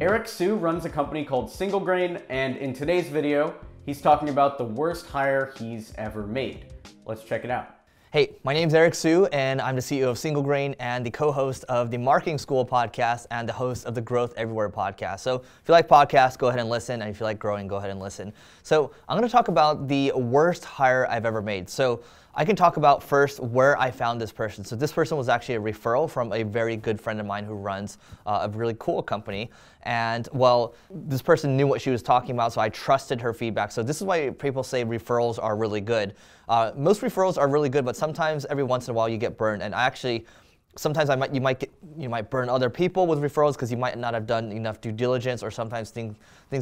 Eris Siu runs a company called Single Grain, and in today's video, he's talking about the worst hire he's ever made. Let's check it out. Hey, my name's Eris Siu, and I'm the CEO of Single Grain and the co-host of the Marketing School podcast and the host of the Growth Everywhere podcast. So if you like podcasts, go ahead and listen, and if you like growing, go ahead and listen. So I'm going to talk about the worst hire I've ever made. So I can talk about first where I found this person. So this person was actually a referral from a very good friend of mine who runs a really cool company. And well, this person knew what she was talking about, so I trusted her feedback. So this is why people say referrals are really good. Most referrals are really good, but sometimes every once in a while you get burned. And sometimes you might burn other people with referrals because you might not have done enough due diligence, or sometimes things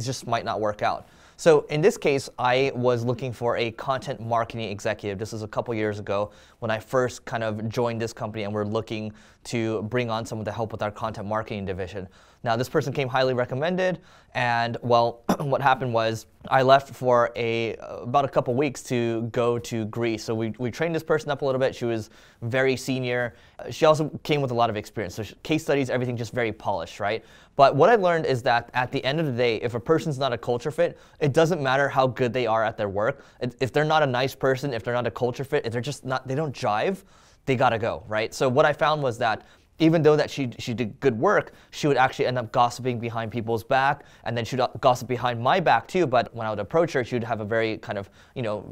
just might not work out. So in this case, I was looking for a content marketing executive. This was a couple years ago when I first kind of joined this company, and we're looking to bring on someone to help with our content marketing division. Now, this person came highly recommended, and well, what happened was I left for about a couple weeks to go to Greece. So we trained this person up a little bit. She was very senior. She also came with a lot of experience. So case studies, everything just very polished, right? But what I learned is that at the end of the day, if a person's not a culture fit, it doesn't matter how good they are at their work. If they're not a nice person, if they're not a culture fit, if they're just not, they don't jive, they gotta go, right? So what I found was that even though that she did good work, she would actually end up gossiping behind people's back, and then she'd gossip behind my back too. But when I would approach her, she would have a very kind of,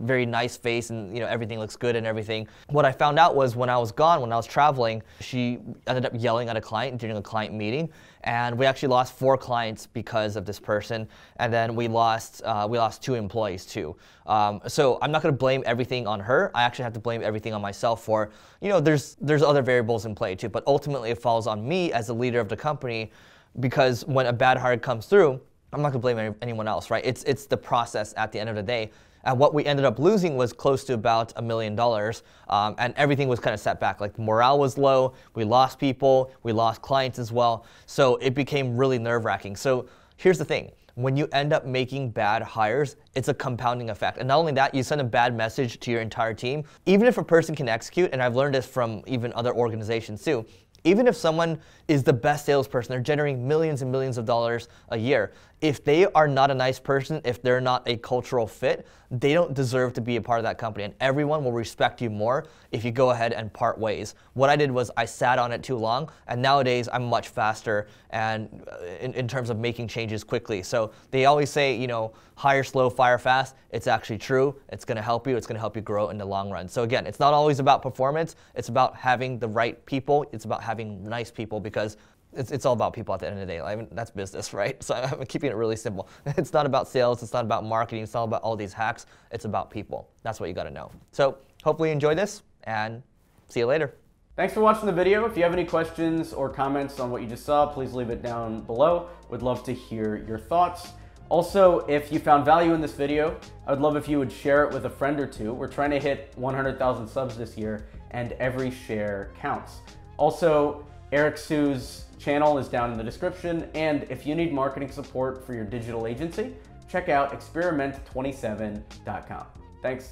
very nice face, and everything looks good and everything. What I found out was when I was gone, when I was traveling, she ended up yelling at a client during a client meeting, and we actually lost 4 clients because of this person, and then we lost 2 employees too. So I'm not going to blame everything on her. I actually have to blame everything on myself for, there's other variables in play too, but ultimately it falls on me as the leader of the company, because when a bad hire comes through, I'm not going to blame anyone else, right? It's the process at the end of the day. And what we ended up losing was close to about $1 million, and everything was kind of set back. Like, morale was low, we lost people, we lost clients as well, so it became really nerve-wracking. So here's the thing. When you end up making bad hires, it's a compounding effect. And not only that, you send a bad message to your entire team. Even if a person can execute, and I've learned this from even other organizations too, even if someone is the best salesperson, they're generating millions and millions of dollars a year, if they are not a nice person, if they're not a cultural fit, they don't deserve to be a part of that company. And everyone will respect you more if you go ahead and part ways. What I did was I sat on it too long, and nowadays I'm much faster and in terms of making changes quickly. So they always say, hire slow, fire fast. It's actually true. It's going to help you. It's going to help you grow in the long run. So again, it's not always about performance. It's about having the right people. It's about having nice people, because it's all about people at the end of the day. I mean, that's business, right? So I'm keeping it really simple. It's not about sales. It's not about marketing. It's not about all these hacks. It's about people. That's what you got to know. So hopefully you enjoy this, and see you later. Thanks for watching the video. If you have any questions or comments on what you just saw, please leave it down below. Would love to hear your thoughts. Also, if you found value in this video, I would love if you would share it with a friend or two. We're trying to hit 100,000 subs this year, and every share counts. Also, Eris Siu's channel is down in the description, and if you need marketing support for your digital agency, check out experiment27.com. Thanks.